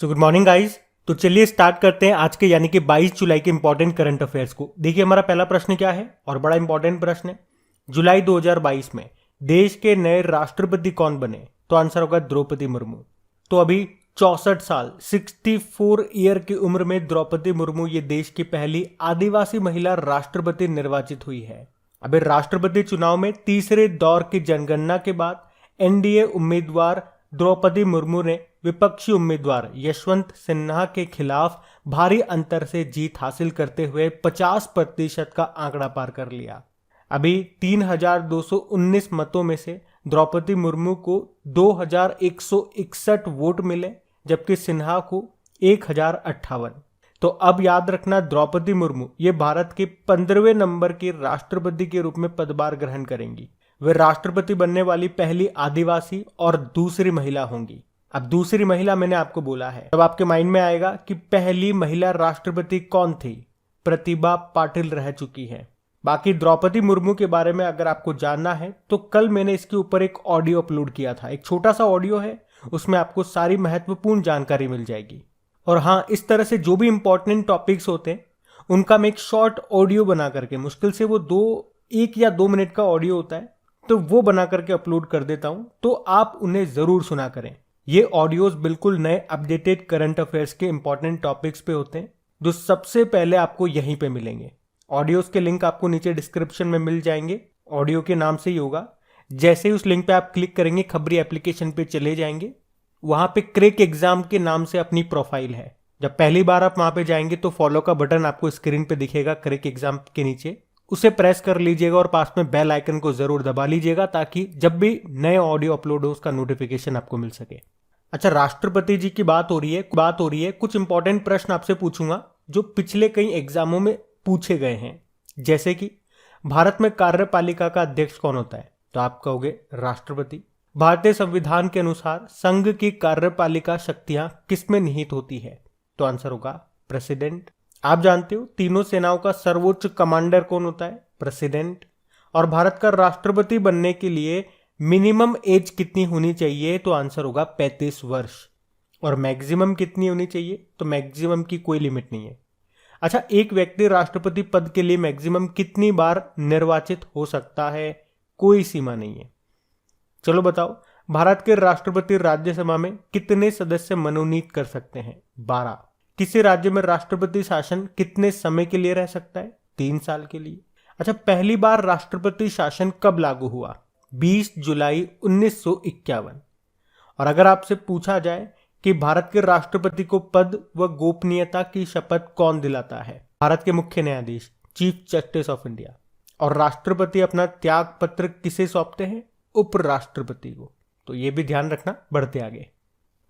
So good morning guys. तो चलिए start करते हैं आज के यानी कि 22 जुलाई के इंपॉर्टेंट करंट अफेयर्स को। देखिए हमारा पहला प्रश्न क्या है और बड़ा इंपॉर्टेंट प्रश्न है। जुलाई 2022 में देश के नए राष्ट्रपति कौन बने? तो आंसर होगा द्रौपदी मुर्मू। तो अभी 64 साल 64 ईयर की उम्र में द्रौपदी मुर्मू ये देश की पहली आदिवासी महिला राष्ट्रपति निर्वाचित हुई है। अभी राष्ट्रपति चुनाव में तीसरे दौर की जनगणना के बाद एनडीए उम्मीदवार द्रौपदी मुर्मू ने विपक्षी उम्मीदवार यशवंत सिन्हा के खिलाफ भारी अंतर से जीत हासिल करते हुए 50% का आंकड़ा पार कर लिया। अभी 3,219 मतों में से द्रौपदी मुर्मू को 2,161 वोट मिले, जबकि सिन्हा को 1,058। तो अब याद रखना, द्रौपदी मुर्मू ये भारत के 15वें नंबर की राष्ट्रपति के रूप में पदभार ग्रहण करेंगी। वे राष्ट्रपति बनने वाली पहली आदिवासी और दूसरी महिला होंगी। अब दूसरी महिला मैंने आपको बोला है, तब आपके माइंड में आएगा कि पहली महिला राष्ट्रपति कौन थी? प्रतिभा पाटिल रह चुकी है। बाकी द्रौपदी मुर्मू के बारे में अगर आपको जानना है तो कल मैंने इसके ऊपर एक ऑडियो अपलोड किया था। एक छोटा सा ऑडियो है, उसमें आपको सारी महत्वपूर्ण जानकारी मिल जाएगी। और हाँ, इस तरह से जो भी इंपॉर्टेंट टॉपिक्स होते हैं उनका मैं एक शॉर्ट ऑडियो बना करके, मुश्किल से वो 1 या 2 मिनट का ऑडियो होता है, तो वो बना करके अपलोड कर देता हूं, तो आप उन्हें जरूर सुना करें। ये ऑडियोज बिल्कुल नए अपडेटेड करंट अफेयर्स के इंपॉर्टेंट टॉपिक्स पे होते हैं, जो सबसे पहले आपको यहीं पे मिलेंगे। ऑडियोज के लिंक आपको नीचे डिस्क्रिप्शन में मिल जाएंगे, ऑडियो के नाम से ही होगा। जैसे ही उस लिंक पे आप क्लिक करेंगे, खबरी एप्लीकेशन पे चले जाएंगे, वहां पे क्रैक एग्जाम के नाम से अपनी प्रोफाइल है। जब पहली बार आप वहां पे जाएंगे तो फॉलो का बटन आपको स्क्रीन पे दिखेगा क्रैक एग्जाम के नीचे, उसे प्रेस कर लीजिएगा और पास में बेल आइकन को जरूर दबा लीजिएगा, ताकि जब भी नए ऑडियो अपलोड हो उसका नोटिफिकेशन आपको मिल सके। अच्छा, राष्ट्रपति जी की बात हो रही है, कुछ इंपॉर्टेंट प्रश्न आपसे पूछूंगा जो पिछले कई एग्जामों में पूछे गए हैं। जैसे कि भारत में कार्यपालिका का अध्यक्ष कौन होता है? तो आप कहोगे राष्ट्रपति। भारतीय संविधान के अनुसार संघ की कार्यपालिका शक्तियां किसमें निहित होती है? तो आंसर होगा प्रेसिडेंट। आप जानते हो तीनों सेनाओं का सर्वोच्च कमांडर कौन होता है? प्रेसिडेंट। और भारत का राष्ट्रपति बनने के लिए मिनिमम एज कितनी होनी चाहिए? तो आंसर होगा 35 वर्ष। और मैक्सिमम कितनी होनी चाहिए? तो मैक्सिमम की कोई लिमिट नहीं है। अच्छा, एक व्यक्ति राष्ट्रपति पद के लिए मैक्सिमम कितनी बार निर्वाचित हो सकता है? कोई सीमा नहीं है। चलो बताओ, भारत के राष्ट्रपति राज्यसभा में कितने सदस्य मनोनीत कर सकते हैं? 12। किसी राज्य में राष्ट्रपति शासन कितने समय के लिए रह सकता है? 3 साल के लिए। अच्छा, पहली बार राष्ट्रपति शासन कब लागू हुआ? 20 जुलाई 1951। और अगर आपसे पूछा जाए कि भारत के राष्ट्रपति को पद व गोपनीयता की शपथ कौन दिलाता है? भारत के मुख्य न्यायाधीश, चीफ जस्टिस ऑफ इंडिया। और राष्ट्रपति अपना त्याग पत्र किसे सौंपते हैं? उपराष्ट्रपति को। तो ये भी ध्यान रखना। बढ़ते आगे।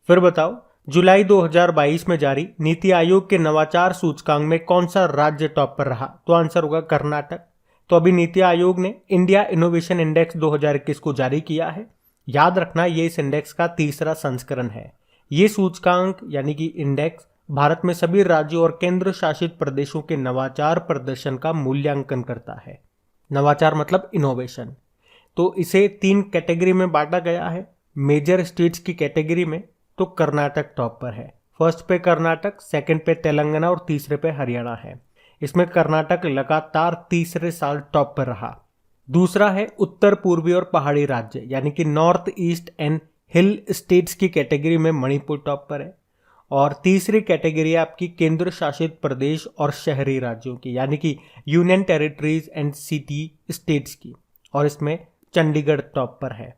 फिर बताओ, जुलाई 2022 में जारी नीति आयोग के नवाचार सूचकांक में कौन सा राज्य टॉप पर रहा? तो आंसर होगा कर्नाटक। तो अभी नीति आयोग ने इंडिया इनोवेशन इंडेक्स 2021 को जारी किया है। याद रखना, ये इस इंडेक्स का तीसरा संस्करण है। ये सूचकांक यानी कि इंडेक्स भारत में सभी राज्यों और केंद्र शासित प्रदेशों के नवाचार प्रदर्शन का मूल्यांकन करता है। नवाचार मतलब इनोवेशन। तो इसे 3 कैटेगरी में बांटा गया है। मेजर स्टेट्स की कैटेगरी में तो कर्नाटक टॉप पर है। फर्स्ट पे कर्नाटक, सेकंड पे तेलंगाना और तीसरे पे हरियाणा है। इसमें कर्नाटक लगातार तीसरे साल टॉप पर रहा। दूसरा है उत्तर पूर्वी और पहाड़ी राज्य यानी कि north east and hill states की कैटेगरी में मणिपुर टॉप पर है। और तीसरी कैटेगरी आपकी केंद्र शासित प्रदेश और शहरी राज्यों की यानी कि union territories and city states की, और इसमें चंडीगढ़ टॉप पर है।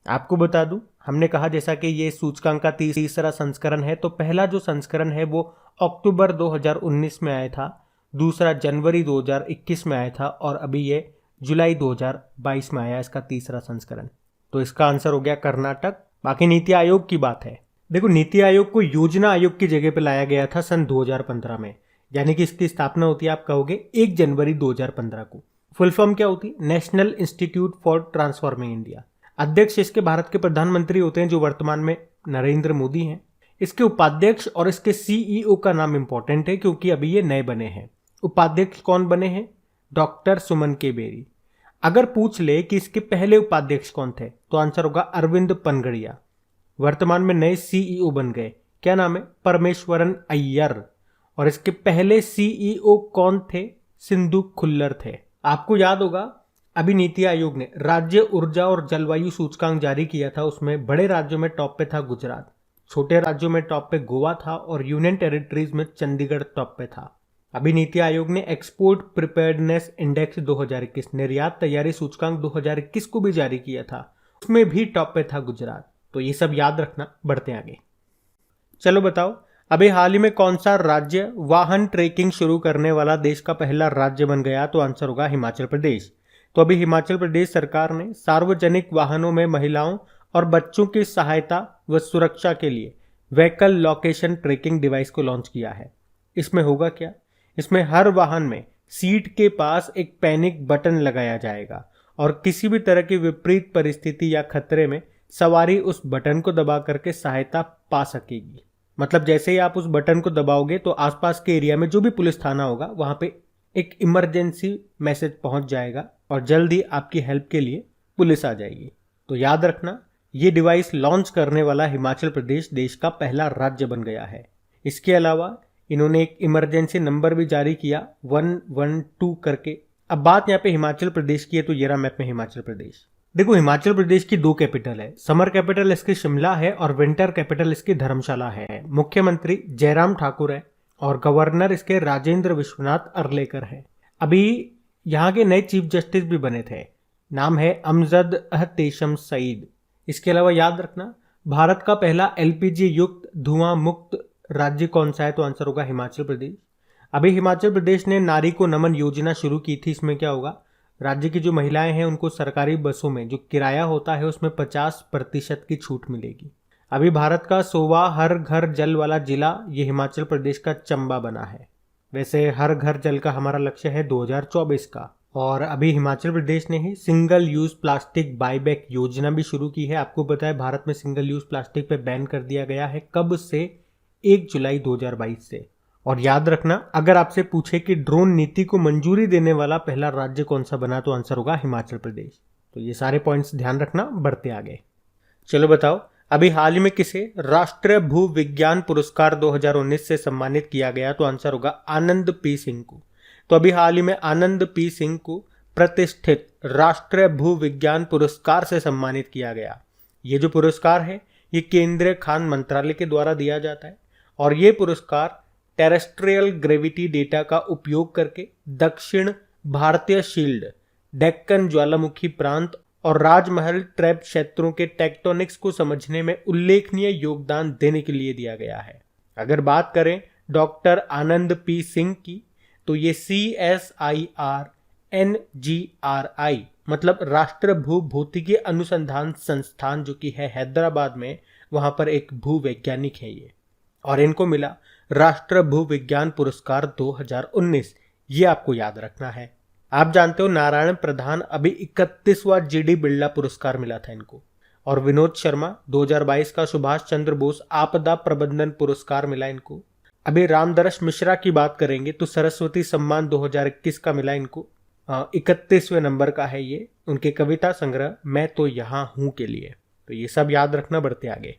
आपको बता दूं, हमने कहा जैसा कि ये सूचकांक का तीसरा संस्करण है, तो पहला जो संस्करण है वो अक्टूबर 2019 में आया था, दूसरा जनवरी 2021 में आया था, और अभी ये जुलाई 2022 में आया इसका तीसरा संस्करण। तो इसका आंसर हो गया कर्नाटक। बाकी नीति आयोग की बात है। देखो, नीति आयोग को योजना आयोग की जगह पे लाया गया था सन 2015 में, यानी कि इसकी स्थापना होती है, आप कहोगे 1 जनवरी 2015 को। फुल फॉर्म क्या होती है? National institute for transforming India. अध्यक्ष इसके भारत के प्रधानमंत्री होते हैं, जो वर्तमान में नरेंद्र मोदी हैं। इसके उपाध्यक्ष और इसके सीईओ का नाम इंपॉर्टेंट है क्योंकि अभी ये नए बने हैं। उपाध्यक्ष कौन बने हैं? डॉक्टर सुमन के बेरी। अगर पूछ ले कि इसके पहले उपाध्यक्ष कौन थे, तो आंसर होगा अरविंद पनगड़िया। वर्तमान में नए सीईओ बन गए क्या नाम है? परमेश्वरन अय्यर। और इसके पहले सीईओ कौन थे? सिंधु खुल्लर थे। आपको याद होगा अभी नीति आयोग ने राज्य ऊर्जा और जलवायु सूचकांक जारी किया था। उसमें बड़े राज्यों में टॉप पे था गुजरात, छोटे राज्यों में टॉप पे गोवा था और यूनियन टेरिटरीज में चंडीगढ़ टॉप पे था। अभी नीति आयोग ने एक्सपोर्ट प्रिपेयर्डनेस इंडेक्स 2021 निर्यात तैयारी सूचकांक 2021 को भी जारी किया था, उसमें भी टॉप पे था गुजरात। तो ये सब याद रखना। बढ़ते आगे। चलो बताओ, अभी हाल ही में कौन सा राज्य वाहन ट्रैकिंग शुरू करने वाला देश का पहला राज्य बन गया? तो आंसर होगा हिमाचल प्रदेश। तो अभी हिमाचल प्रदेश सरकार ने सार्वजनिक वाहनों में महिलाओं और बच्चों की सहायता व सुरक्षा के लिए व्हीकल लोकेशन ट्रैकिंग डिवाइस को लॉन्च किया है। इसमें होगा क्या? इसमें हर वाहन में सीट के पास एक पैनिक बटन लगाया जाएगा और किसी भी तरह की विपरीत परिस्थिति या खतरे में सवारी उस बटन को दबा करके सहायता पा सकेगी। मतलब जैसे ही आप उस बटन को दबाओगे तो आसपास के एरिया में जो भी पुलिस थाना होगा वहां पे एक इमरजेंसी मैसेज पहुंच जाएगा और जल्द ही आपकी हेल्प के लिए पुलिस आ जाएगी। तो याद रखना, ये डिवाइस लॉन्च करने वाला हिमाचल प्रदेश देश का पहला राज्य बन गया है। इसके अलावा इन्होंने एक इमरजेंसी नंबर भी जारी किया 112 करके। अब बात यहाँ पे हिमाचल प्रदेश की है, तो ये रहा मैप में हिमाचल प्रदेश। देखो, हिमाचल प्रदेश की 2 कैपिटल है। समर कैपिटल इसकी शिमला है और विंटर कैपिटल इसकी धर्मशाला है। मुख्यमंत्री जयराम ठाकुर है और गवर्नर इसके राजेंद्र विश्वनाथ अर्लेकर है। अभी यहाँ के नए चीफ जस्टिस भी बने थे, नाम है अमजद अहतेशम सईद। इसके अलावा याद रखना, भारत का पहला एलपीजी युक्त धुआं मुक्त राज्य कौन सा है? तो आंसर होगा हिमाचल प्रदेश। अभी हिमाचल प्रदेश ने नारी को नमन योजना शुरू की थी। इसमें क्या होगा? राज्य की जो महिलाएं हैं उनको सरकारी बसों में जो किराया होता है उसमें 50% की छूट मिलेगी। अभी भारत का 100वां हर घर जल वाला जिला ये हिमाचल प्रदेश का चंबा बना है। वैसे हर घर जल का हमारा लक्ष्य है 2024 का। और अभी हिमाचल प्रदेश ने ही सिंगल यूज प्लास्टिक बायबैक योजना भी शुरू की है। आपको पता है भारत में सिंगल यूज प्लास्टिक पे बैन कर दिया गया है। कब से? 1 जुलाई 2022 से। और याद रखना, अगर आपसे पूछे कि ड्रोन नीति को मंजूरी देने वाला पहला राज्य कौन सा बना, तो आंसर होगा हिमाचल प्रदेश। तो ये सारे पॉइंट्स ध्यान रखना। बढ़ते आगे। चलो बताओ, अभी हाल ही में किसे राष्ट्रीय भू विज्ञान पुरस्कार 2019 से सम्मानित किया गया? तो आंसर होगा आनंद पी सिंह को। तो अभी हाल ही में आनंद पी सिंह को प्रतिष्ठित राष्ट्रीय भू विज्ञान पुरस्कार से सम्मानित किया गया। ये जो पुरस्कार है ये केंद्रीय खान मंत्रालय के द्वारा दिया जाता है और ये पुरस्कार टेरेस्ट्रियल ग्रेविटी डेटा का उपयोग करके दक्षिण भारतीय शील्ड, डेक्कन ज्वालामुखी प्रांत और राजमहल ट्रैप क्षेत्रों के टेक्टोनिक्स को समझने में उल्लेखनीय योगदान देने के लिए दिया गया है। अगर बात करें डॉक्टर आनंद पी सिंह की, तो ये CSIR-NGRI मतलब राष्ट्रीय भू भौतिकी अनुसंधान संस्थान जो कि है हैदराबाद में, वहां पर एक भू वैज्ञानिक है ये, और इनको मिला राष्ट्रीय भू विज्ञान पुरस्कार 2019। ये आपको याद रखना है। आप जानते हो नारायण प्रधान अभी 31वां GD बिरला पुरस्कार मिला था इनको, और विनोद शर्मा 2022 का सुभाष चंद्र बोस आपदा प्रबंधन पुरस्कार मिला इनको। अभी रामदरस मिश्रा की बात करेंगे तो सरस्वती सम्मान 2021 का मिला इनको, 31वें नंबर का है ये, उनके कविता संग्रह मैं तो यहाँ हूं के लिए। तो ये सब याद रखना। बढ़ते आगे।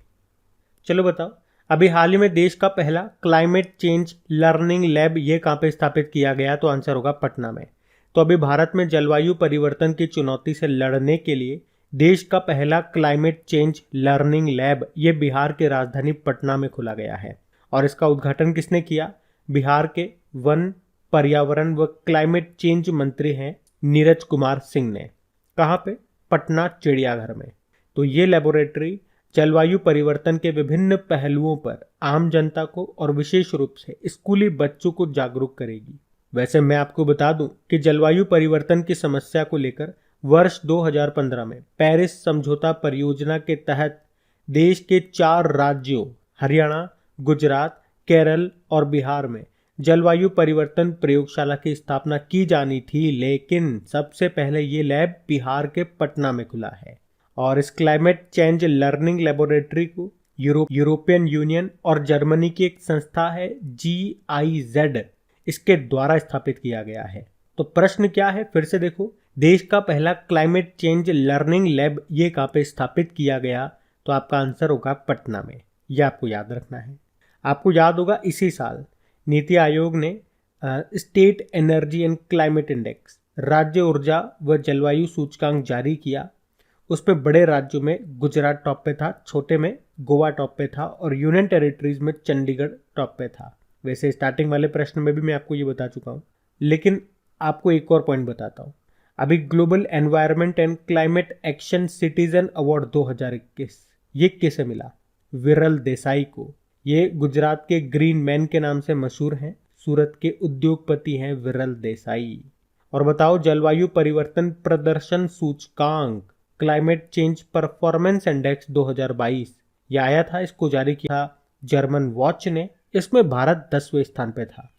चलो बताओ, अभी हाल ही में देश का पहला क्लाइमेट चेंज लर्निंग लैब ये कहाँ पे स्थापित किया गया? तो आंसर होगा पटना में। तो अभी भारत में जलवायु परिवर्तन की चुनौती से लड़ने के लिए देश का पहला क्लाइमेट चेंज लर्निंग लैब ये बिहार की राजधानी पटना में खुला गया है। और इसका उद्घाटन किसने किया? बिहार के वन, पर्यावरण व क्लाइमेट चेंज मंत्री हैं नीरज कुमार सिंह ने। कहाँ पे? पटना चिड़ियाघर में। तो ये लेबोरेटरी जलवायु परिवर्तन के विभिन्न पहलुओं पर आम जनता को और विशेष रूप से स्कूली बच्चों को जागरूक करेगी। वैसे मैं आपको बता दूं कि जलवायु परिवर्तन की समस्या को लेकर वर्ष 2015 में पेरिस समझौता परियोजना के तहत देश के 4 राज्यों हरियाणा, गुजरात, केरल और बिहार में जलवायु परिवर्तन प्रयोगशाला की स्थापना की जानी थी, लेकिन सबसे पहले ये लैब बिहार के पटना में खुला है। और इस क्लाइमेट चेंज लर्निंग लेबोरेटरी को यूरोपियन यूनियन और जर्मनी की एक संस्था है GIZ, इसके द्वारा स्थापित किया गया है। तो प्रश्न क्या है, फिर से देखो, देश का पहला क्लाइमेट चेंज लर्निंग लैब ये कहाँ पे स्थापित किया गया? तो आपका आंसर होगा पटना में। यह आपको याद रखना है। आपको याद होगा इसी साल नीति आयोग ने state energy and climate index, राज्य ऊर्जा व जलवायु सूचकांक जारी किया। उसमें बड़े राज्यों में गुजरात टॉप पे था, छोटे में गोवा टॉप पे था और यूनियन टेरिटरीज में चंडीगढ़ टॉप पे था। वैसे स्टार्टिंग वाले प्रश्न में भी मैं आपको ये बता चुका हूँ, लेकिन आपको एक और पॉइंट बताता हूँ। अभी global environment and climate action citizen award 2021 ये किसे मिला? विरल देसाई को। ये गुजरात के ग्रीन मैन के नाम से मशहूर हैं, सूरत के उद्योगपति हैं विरल देसाई। और बताओ, जलवायु परिवर्तन प्रदर्शन सूचकांक क्लाइमेट चेंज परफॉर्मेंस इंडेक्स 2022 ये आया था, इसको जारी किया जर्मन वॉच ने। इसमें भारत 10वें स्थान पे था।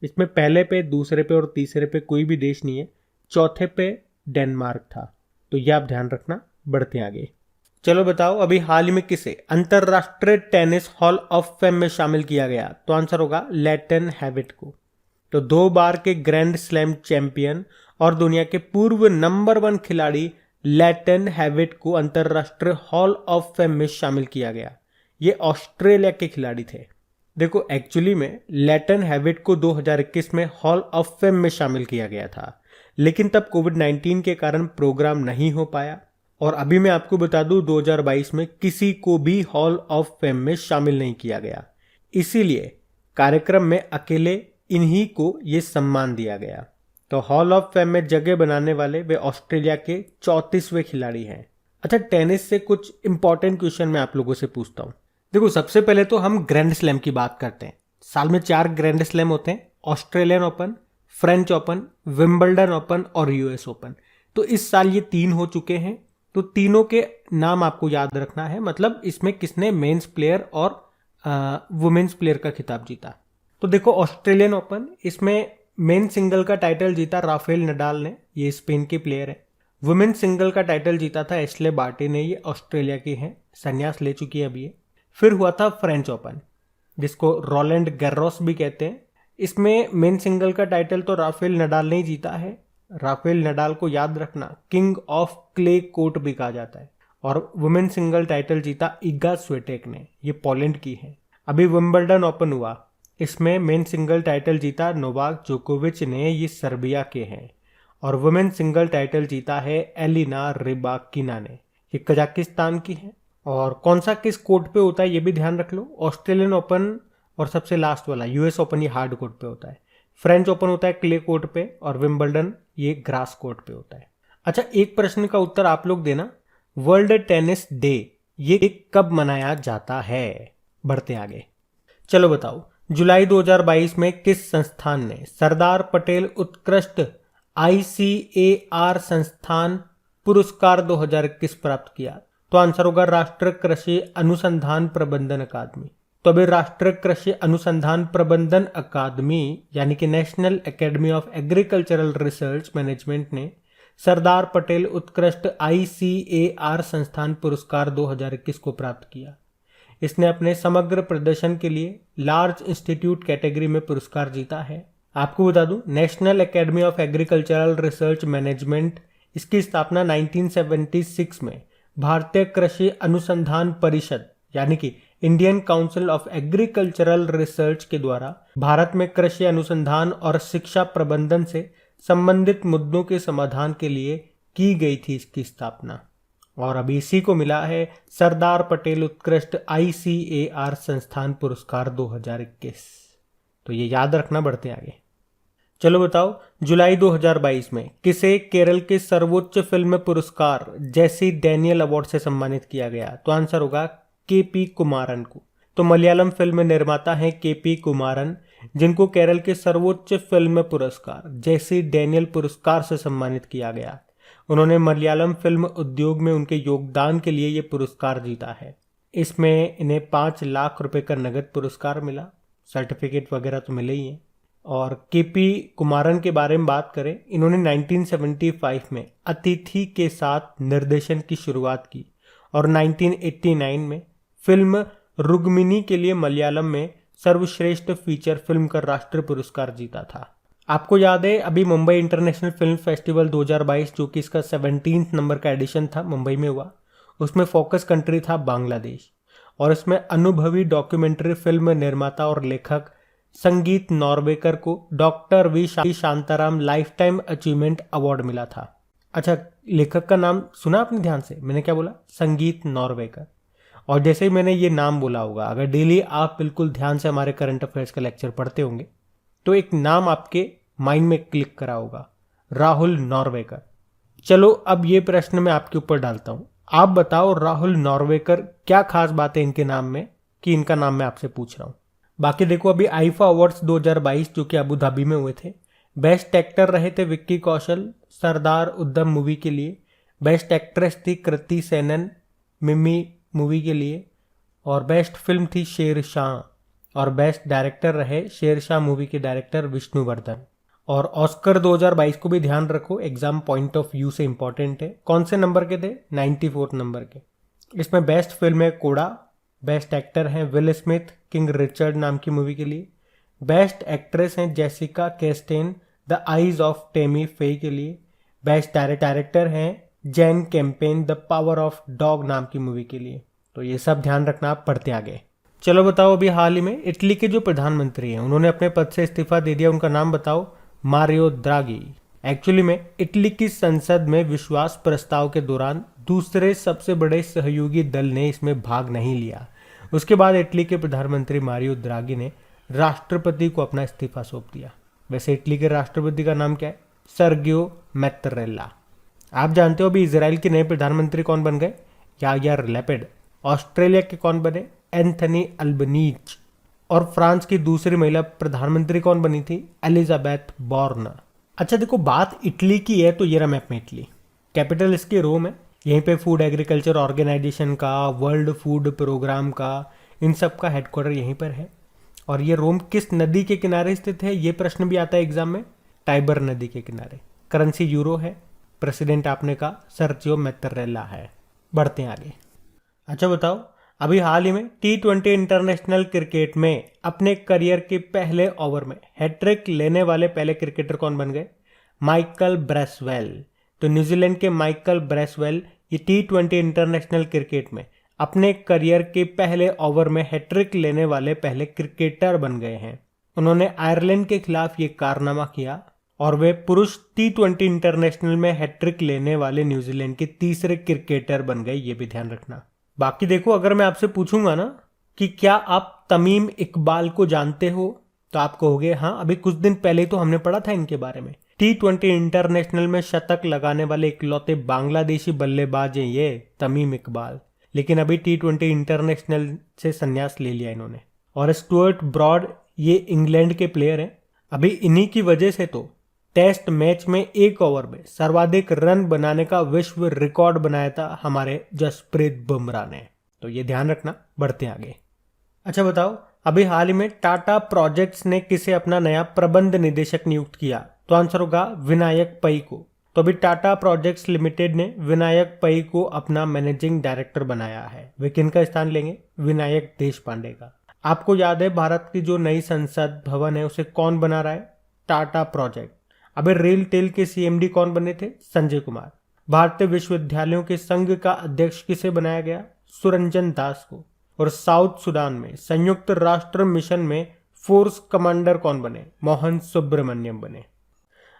इसमें पहले पे, दूसरे पे और तीसरे पे कोई भी देश नहीं है, चौथे पे डेनमार्क था। तो ये आप ध्यान रखना। बढ़ते आगे। चलो बताओ, अभी हाल ही में किसे अंतरराष्ट्रीय टेनिस हॉल ऑफ फेम में शामिल किया गया? तो आंसर होगा लेटन हैविट को। तो 2 बार के ग्रैंड स्लैम चैंपियन और दुनिया के पूर्व नंबर 1 खिलाड़ी लेटन हैविट को अंतरराष्ट्रीय हॉल ऑफ फेम में शामिल किया गया। ये ऑस्ट्रेलिया के खिलाड़ी थे। देखो, एक्चुअली में लेटन हैविट को 2021 में हॉल ऑफ फेम में शामिल किया गया था, लेकिन तब कोविड-19 के कारण प्रोग्राम नहीं हो पाया। और अभी मैं आपको बता दूं, 2022 में किसी को भी हॉल ऑफ फेम में शामिल नहीं किया गया। इसीलिए कार्यक्रम में अकेले इन्हीं को ये सम्मान दिया गया। तो हॉल ऑफ फेम में जगह बनाने वाले वे ऑस्ट्रेलिया के 34वें खिलाड़ी हैं। अच्छा, टेनिस से कुछ इंपॉर्टेंट क्वेश्चन मैं आप लोगों से पूछता हूँ। देखो, सबसे पहले तो हम ग्रैंड स्लैम की बात करते हैं। साल में 4 ग्रैंड स्लैम होते हैं, Australian open, French open, Wimbledon open और यूएस ओपन। तो इस साल ये 3 हो चुके हैं। तो तीनों के नाम आपको याद रखना है, मतलब इसमें किसने मेंस प्लेयर और वुमेन्स प्लेयर का खिताब जीता। तो देखो, ऑस्ट्रेलियन ओपन, इसमें मेन सिंगल का टाइटल जीता राफेल नडाल ने, ये स्पेन के प्लेयर है। वुमेन सिंगल का टाइटल जीता था एशले बार्टी ने, ये ऑस्ट्रेलिया की हैं, संन्यास ले चुकी है अभी ये। फिर हुआ था फ्रेंच ओपन, जिसको रोलैंड गैरोस भी कहते हैं। इसमें मेन सिंगल का टाइटल तो राफेल नडाल ने ही जीता है। राफेल नडाल को याद रखना किंग ऑफ क्ले कोर्ट भी कहा जाता है। और वुमेन सिंगल टाइटल जीता इगा स्विटेक ने, ये पोलैंड की है। अभी विंबलडन ओपन हुआ, इसमें मेन सिंगल टाइटल जीता नोवाक जोकोविच ने, ये सर्बिया के हैं। और वुमेन सिंगल टाइटल जीता है एलिना रिबाकिना ने, ये कजाकिस्तान की है। और कौन सा किस कोर्ट पे होता है ये भी ध्यान रख लो। ऑस्ट्रेलियन ओपन और सबसे लास्ट वाला यूएस ओपन ये हार्ड कोर्ट पे होता है। फ्रेंच ओपन होता है क्ले कोर्ट पे और विंबलडन ये ग्रास कोर्ट पे होता है। अच्छा, एक प्रश्न का उत्तर आप लोग देना, वर्ल्ड टेनिस डे ये कब मनाया जाता है? बढ़ते आगे। चलो बताओ, जुलाई 2022 में किस संस्थान ने सरदार पटेल उत्कृष्ट ICAR संस्थान पुरस्कार 2021 प्राप्त किया? तो आंसर होगा राष्ट्रीय कृषि अनुसंधान प्रबंधन अकादमी। तो अभी राष्ट्रीय कृषि अनुसंधान प्रबंधन अकादमी यानी कि national academy of agricultural research management ने सरदार पटेल उत्कृष्ट ICAR संस्थान पुरस्कार 2021 को प्राप्त किया। इसने अपने समग्र प्रदर्शन के लिए लार्ज इंस्टीट्यूट कैटेगरी में पुरस्कार जीता है। आपको बता दूं, national academy of agricultural research management, इसकी स्थापना 1976 में भारतीय कृषि अनुसंधान परिषद यानी कि Indian council of agricultural research के द्वारा भारत में कृषि अनुसंधान और शिक्षा प्रबंधन से संबंधित मुद्दों के समाधान के लिए की गई थी इसकी स्थापना। और अभी इसी को मिला है सरदार पटेल उत्कृष्ट ICAR संस्थान पुरस्कार 2021। तो ये याद रखना। बढ़ते आगे। चलो बताओ, जुलाई 2022 में किसे केरल के सर्वोच्च फिल्म पुरस्कार जेसी डैनियल अवार्ड से सम्मानित किया गया? तो आंसर होगा KP कुमारन को। तो मलयालम फिल्म निर्माता हैं KP कुमारन, जिनको केरल के सर्वोच्च फिल्म पुरस्कार जेसी डैनियल पुरस्कार से सम्मानित किया गया। उन्होंने मलयालम फिल्म उद्योग में उनके योगदान के लिए ये पुरस्कार जीता है। इसमें इन्हें 5 लाख रुपए का नगद पुरस्कार मिला, सर्टिफिकेट वगैरह तो मिले ही हैं। और KP कुमारन के बारे में बात करें, इन्होंने 1975 में अतिथि के साथ निर्देशन की शुरुआत की और 1989 में फिल्म रुग्मिनी के लिए मलयालम में सर्वश्रेष्ठ फीचर फिल्म का राष्ट्रीय पुरस्कार जीता था। आपको याद है, अभी मुंबई इंटरनेशनल फिल्म फेस्टिवल 2022 जो कि इसका 17th नंबर का एडिशन था, मुंबई में हुआ। उसमें फोकस कंट्री था बांग्लादेश। और इसमें अनुभवी डॉक्यूमेंट्री फिल्म निर्माता और लेखक संगीत नॉर्वेकर को doctor V Shantaram life time achievement award मिला था। अच्छा, लेखक का नाम सुना आपने ध्यान से? मैंने क्या बोला? संगीत नॉर्वेकर। और जैसे ही मैंने ये नाम बोला होगा, अगर डेली आप बिल्कुल ध्यान से हमारे करंट अफेयर्स का लेक्चर पढ़ते होंगे तो एक नाम आपके माइंड में क्लिक करा होगा, राहुल नॉर्वेकर। चलो अब ये प्रश्न मैं आपके ऊपर डालता हूं, आप बताओ राहुल नॉर्वेकर क्या खास बात है इनके नाम में कि इनका नाम मैं आपसे पूछ रहा हूं। बाकी देखो, अभी आईफा अवार्ड्स 2022 जो कि अबू धाबी में हुए थे, बेस्ट एक्टर रहे थे विक्की कौशल सरदार उद्धम मूवी के लिए, बेस्ट एक्ट्रेस थी कृति सेनन मिमी मूवी के लिए, और बेस्ट फिल्म थी शेरशाह, और बेस्ट डायरेक्टर रहे शेरशाह मूवी के डायरेक्टर विष्णुवर्धन। और ऑस्कर 2022 को भी ध्यान रखो, एग्जाम पॉइंट ऑफ व्यू से इंपॉर्टेंट है। कौन से नंबर के थे? 94 नंबर के। इसमें बेस्ट फिल्म है कोड़ा, बेस्ट एक्टर हैं विल स्मिथ किंग रिचर्ड नाम की मूवी के लिए, बेस्ट एक्ट्रेस हैं Jessica Chastain the eyes of Temi फे के लिए, बेस्ट डायरेक्टर हैं Jain campaign the power of dog नाम की मूवी के लिए। तो ये सब ध्यान रखना, आप पढ़ते आगे। चलो बताओ, अभी हाल ही में इटली के जो प्रधानमंत्री हैं उन्होंने अपने पद से इस्तीफा दे दिया, उनका नाम बताओ? मारियो द्रागी। एक्चुअली में इटली की संसद में विश्वास प्रस्ताव के दौरान दूसरे सबसे बड़े सहयोगी दल ने इसमें भाग नहीं लिया। उसके बाद इटली के प्रधानमंत्री मारियो द्रागी ने राष्ट्रपति को अपना इस्तीफा सौंप दिया। वैसे इटली के राष्ट्रपति का नाम क्या है? सर्गियो मैत्तरेला। आप जानते हो अभी इजराइल के नए प्रधानमंत्री कौन बन गए? Yair Lapid. ऑस्ट्रेलिया के कौन बने? Anthony Albanese. और फ्रांस की दूसरी महिला प्रधानमंत्री कौन बनी थी? Elizabeth born. अच्छा देखो, बात इटली की है तो ये रहा मैप में इटली। कैपिटल इसकी रोम है। यहीं पे फूड एग्रीकल्चर ऑर्गेनाइजेशन का, वर्ल्ड फूड प्रोग्राम का, इन सब का हेडक्वार्टर यहीं पर है। और ये रोम किस नदी के किनारे स्थित है? ये प्रश्न भी आता है एग्जाम में। टाइबर नदी के किनारे। करेंसी यूरो है। प्रेसिडेंट आपने का सर्जियो मैत्तरेला है। बढ़ते हैं आगे। अच्छा बताओ, अभी हाल ही में T20 इंटरनेशनल क्रिकेट में अपने करियर के पहले ओवर में हैट्रिक लेने वाले पहले क्रिकेटर कौन बन गए? Michael Bracewell. तो न्यूजीलैंड के माइकल ब्रेसवेल ये T20 इंटरनेशनल क्रिकेट में अपने करियर के पहले ओवर में हैट्रिक लेने वाले पहले क्रिकेटर बन गए हैं। उन्होंने आयरलैंड के खिलाफ ये कारनामा किया और वे पुरुष T20 इंटरनेशनल में हैट्रिक लेने वाले न्यूजीलैंड के तीसरे क्रिकेटर बन गए, ये भी ध्यान रखना। बाकी देखो, अगर मैं आपसे पूछूंगा ना कि क्या आप तमीम इकबाल को जानते हो, तो आप कहोगे हाँ, अभी कुछ दिन पहले तो हमने पढ़ा था इनके बारे में। T20 इंटरनेशनल में शतक लगाने वाले इकलौते बांग्लादेशी बल्लेबाज हैं ये तमीम इकबाल। लेकिन अभी T20 इंटरनेशनल से संन्यास ले लिया इन्होंने। और स्टुअर्ट ब्रॉड ये इंग्लैंड के प्लेयर हैं। अभी इन्हीं की वजह से तो टेस्ट मैच में एक ओवर में सर्वाधिक रन बनाने का विश्व रिकॉर्ड बनाया था हमारे जसप्रीत बुमराह ने। तो ये ध्यान रखना। बढ़ते हैं आगे। अच्छा बताओ, अभी हाल ही में टाटा प्रोजेक्ट्स ने किसे अपना नया प्रबंध निदेशक नियुक्त किया? तो आंसर होगा विनायक पई को। तो अभी टाटा प्रोजेक्ट्स लिमिटेड ने विनायक पई को अपना मैनेजिंग डायरेक्टर बनाया है। वे किनका स्थान लेंगे? विनायक देशपांडे का। आपको याद है भारत की जो नई संसद भवन है उसे कौन बना रहा है? टाटा प्रोजेक्ट। अभी रेल टेल के CMD कौन बने थे? संजय कुमार। भारतीय विश्वविद्यालयों के संघ का अध्यक्ष किसे बनाया गया? सुरंजन दास को। और साउथ सुडान में संयुक्त राष्ट्र मिशन में फोर्स कमांडर कौन बने? मोहन सुब्रमण्यम बने।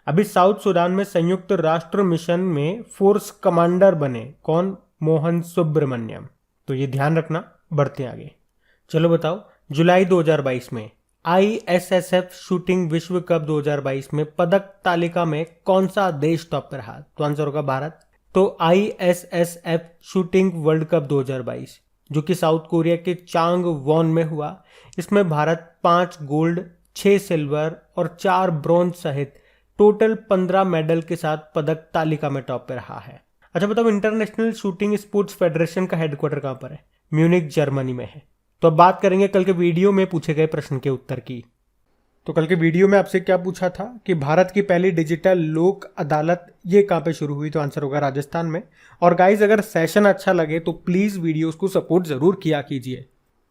अभी साउथ सुडान में संयुक्त राष्ट्र मिशन में फोर्स कमांडर बने कौन? मोहन सुब्रमण्यम। तो ये ध्यान रखना। बढ़ते आगे। चलो बताओ, जुलाई 2022 में ISSF शूटिंग विश्व कप 2022 में पदक तालिका में कौन सा देश टॉप पर रहा? तो आंसर होगा भारत। तो ISSF शूटिंग वर्ल्ड कप 2022 जो कि साउथ कोरिया के चांग वॉन में हुआ, इसमें भारत 5 गोल्ड, 6 सिल्वर और 4 ब्रॉन्ज सहित टोटल 15 मेडल के साथ पदक तालिका में टॉप पर रहा है। अच्छा बताओ, इंटरनेशनल शूटिंग स्पोर्ट्स फेडरेशन का हेडक्वार्टर कहां पर है? म्यूनिक जर्मनी में है। तो अब बात करेंगे कल के वीडियो में पूछे गए प्रश्न के उत्तर की। तो कल के वीडियो में आपसे क्या पूछा था कि भारत की पहली डिजिटल लोक अदालत ये कहाँ पे शुरू हुई? तो आंसर होगा राजस्थान में। और गाइज, अगर सेशन अच्छा लगे तो प्लीज़ वीडियोस को सपोर्ट ज़रूर किया कीजिए।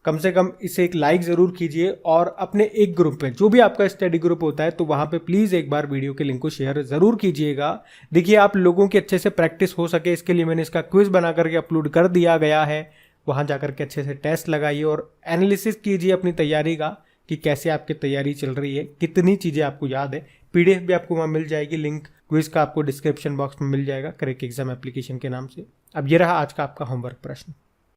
कम से कम इसे एक लाइक ज़रूर कीजिए और अपने एक ग्रुप में, जो भी आपका स्टडी ग्रुप होता है, तो वहाँ पे प्लीज़ एक बार वीडियो के लिंक को शेयर ज़रूर कीजिएगा। देखिए, आप लोगों की अच्छे से प्रैक्टिस हो सके इसके लिए मैंने इसका क्विज बना करके अपलोड कर दिया गया है। वहाँ जाकर के अच्छे से टेस्ट लगाइए और एनालिसिस कीजिए अपनी तैयारी का कि कैसे आपकी तैयारी चल रही है, कितनी चीज़ें आपको याद है। PDF भी आपको वहाँ मिल जाएगी, लिंक क्विज का आपको डिस्क्रिप्शन बॉक्स में मिल जाएगा क्रैक एग्जाम एप्लीकेशन के नाम से। अब ये रहा आज का आपका होमवर्क प्रश्न।